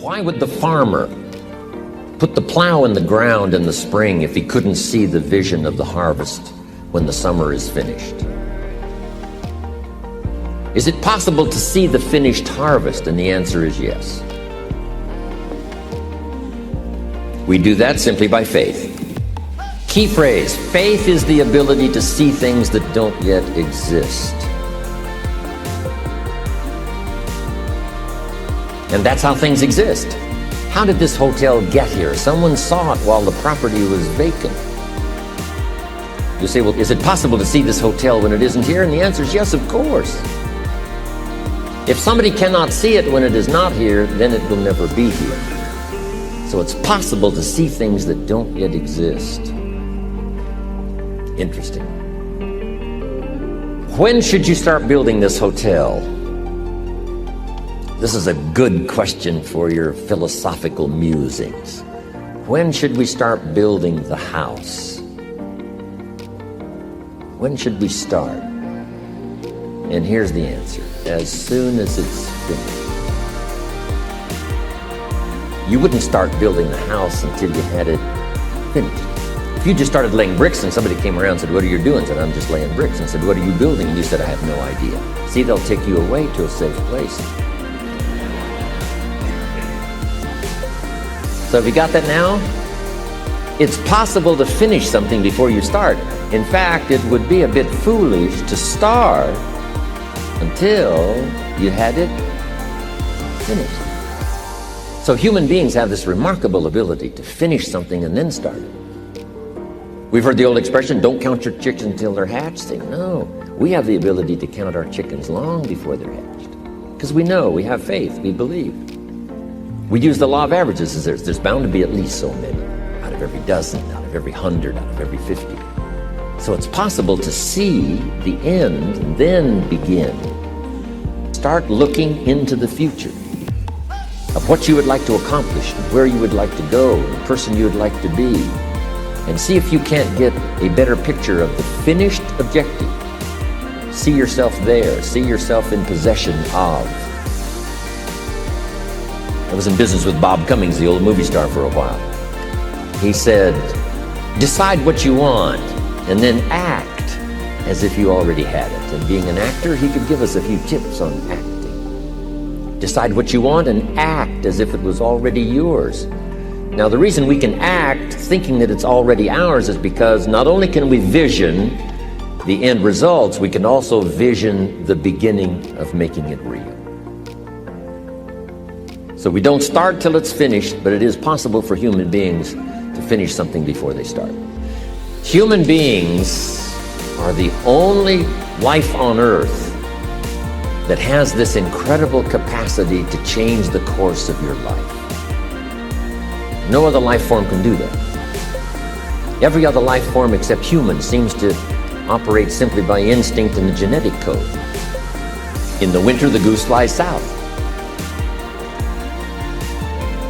Why would the farmer put the plow in the ground in the spring if he couldn't see the vision of the harvest when the summer is finished? Is it possible to see the finished harvest? And the answer is yes. We do that simply by faith. Key phrase: faith is the ability to see things that don't yet exist. And that's how things exist. How did this hotel get here? Someone saw it while the property was vacant. You say, well, is it possible to see this hotel when it isn't here? And the answer is yes, of course. If somebody cannot see it when it is not here, then it will never be here. So it's possible to see things that don't yet exist. Interesting. When should you start building this hotel? This is a good question for your philosophical musings. When should we start building the house? When should we start? And here's the answer: as soon as it's finished. You wouldn't start building the house until you had it finished. If you just started laying bricks and somebody came around and said, what are you doing? I said, I'm just laying bricks. And said, what are you building? And you said, I have no idea. See, they'll take you away to a safe place. So have you got that now? It's possible to finish something before you start. In fact, it would be a bit foolish to start until you had it finished. So human beings have this remarkable ability to finish something and then start it. We've heard the old expression, don't count your chickens until they're hatched. Say, no, we have the ability to count our chickens long before they're hatched. Because we know, we have faith, we believe. We use the law of averages. There's bound to be at least so many. Out of every dozen, out of every 100, out of every 50. So it's possible to see the end and then begin. Start looking into the future of what you would like to accomplish, where you would like to go, the person you would like to be, and see if you can't get a better picture of the finished objective. See yourself there, see yourself in possession of. I was in business with Bob Cummings, the old movie star, for a while. He said, decide what you want and then act as if you already had it. And being an actor, he could give us a few tips on acting. Decide what you want and act as if it was already yours. Now, the reason we can act thinking that it's already ours is because not only can we vision the end results, we can also vision the beginning of making it real. So we don't start till it's finished, but it is possible for human beings to finish something before they start. Human beings are the only life on earth that has this incredible capacity to change the course of your life. No other life form can do that. Every other life form except human seems to operate simply by instinct and the genetic code. In the winter, the goose flies south.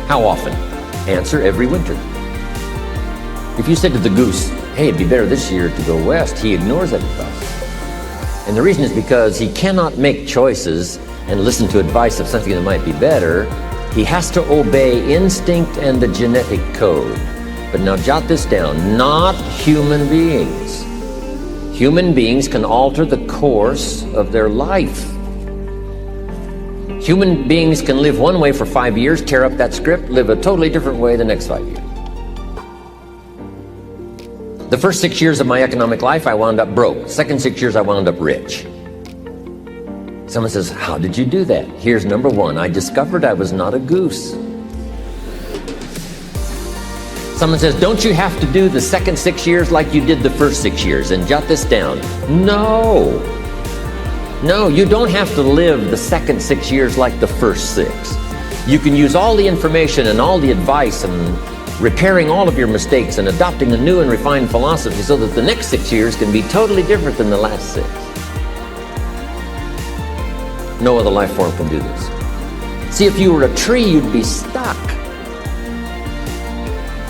How often? Answer: every winter. If you said to the goose, hey, it'd be better this year to go west, he ignores that advice. And the reason is because he cannot make choices and listen to advice of something that might be better. He has to obey instinct and the genetic code. But now jot this down, not human beings. Human beings can alter the course of their life. Human beings can live one way for 5 years, tear up that script, live a totally different way the next 5 years. The first 6 years of my economic life, I wound up broke. Second 6 years, I wound up rich. Someone says, how did you do that? Here's number one: I discovered I was not a goose. Someone says, don't you have to do the second 6 years like you did the first 6 years? And jot this down. No, you don't have to live the second 6 years like the first 6. You can use all the information and all the advice and repairing all of your mistakes and adopting a new and refined philosophy so that the next 6 years can be totally different than the last 6. No other life form can do this. See, if you were a tree, you'd be stuck.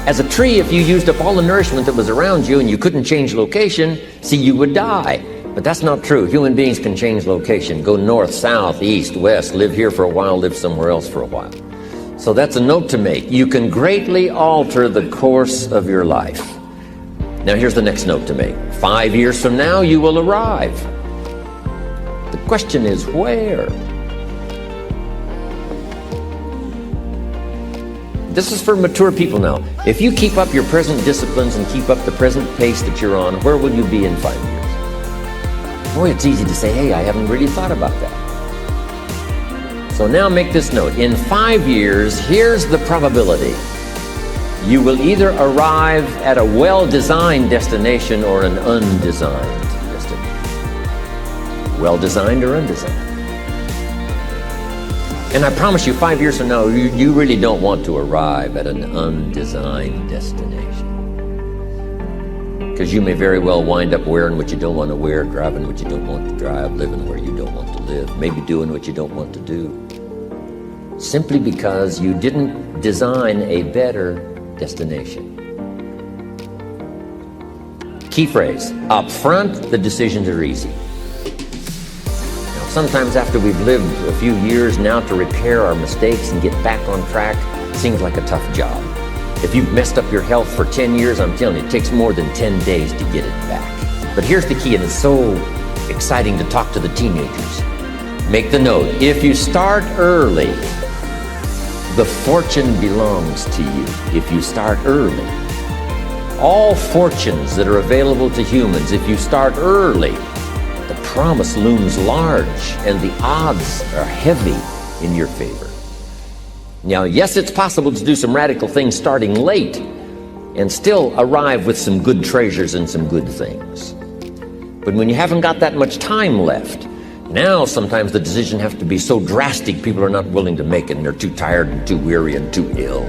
As a tree, if you used up all the nourishment that was around you and you couldn't change location, see, you would die. But that's not true. Human beings can change location, go north, south, east, west, live here for a while, live somewhere else for a while. So that's a note to make. You can greatly alter the course of your life. Now here's the next note to make. 5 years from now, you will arrive. The question is where? This is for mature people now. If you keep up your present disciplines and keep up the present pace that you're on, where will you be in 5 years? Boy, it's easy to say, hey, I haven't really thought about that. So now make this note. In 5 years, here's the probability. You will either arrive at a well-designed destination or an undesigned destination. Well-designed or undesigned. And I promise you, 5 years from now, you really don't want to arrive at an undesigned destination. Because you may very well wind up wearing what you don't want to wear, driving what you don't want to drive, living where you don't want to live, maybe doing what you don't want to do. Simply because you didn't design a better destination. Key phrase, up front, the decisions are easy. Now, sometimes after we've lived a few years now, to repair our mistakes and get back on track seems like a tough job. If you've messed up your health for 10 years, I'm telling you, it takes more than 10 days to get it back. But here's the key, and it's so exciting to talk to the teenagers. Make the note, if you start early, the fortune belongs to you. If you start early. All fortunes that are available to humans, if you start early, the promise looms large and the odds are heavy in your favor. Now, yes, it's possible to do some radical things starting late and still arrive with some good treasures and some good things. But when you haven't got that much time left, now sometimes the decision has to be so drastic people are not willing to make it, and they're too tired and too weary and too ill.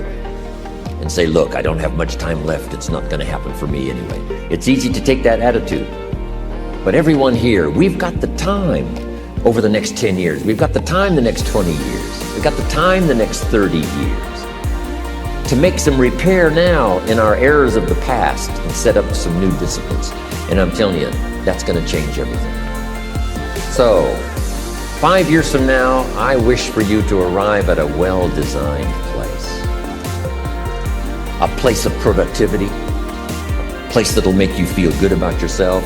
And say, look, I don't have much time left, it's not going to happen for me anyway. It's easy to take that attitude. But everyone here, we've got the time over the next 10 years. We've got the time the next 20 years. We've got the time the next 30 years to make some repair now in our errors of the past and set up some new disciplines. And I'm telling you, that's going to change everything. So, 5 years from now, I wish for you to arrive at a well-designed place. A place of productivity, a place that'll make you feel good about yourself,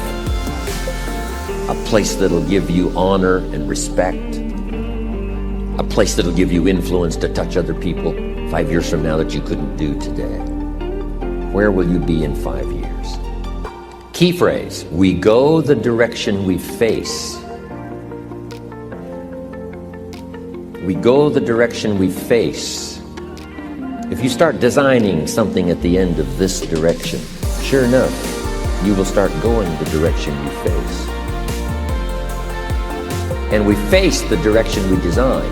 a place that'll give you honor and respect, a place that'll give you influence to touch other people 5 years from now that you couldn't do today. Where will you be in 5 years? Key phrase, we go the direction we face. We go the direction we face. If you start designing something at the end of this direction, sure enough, you will start going the direction you face. And we face the direction we design.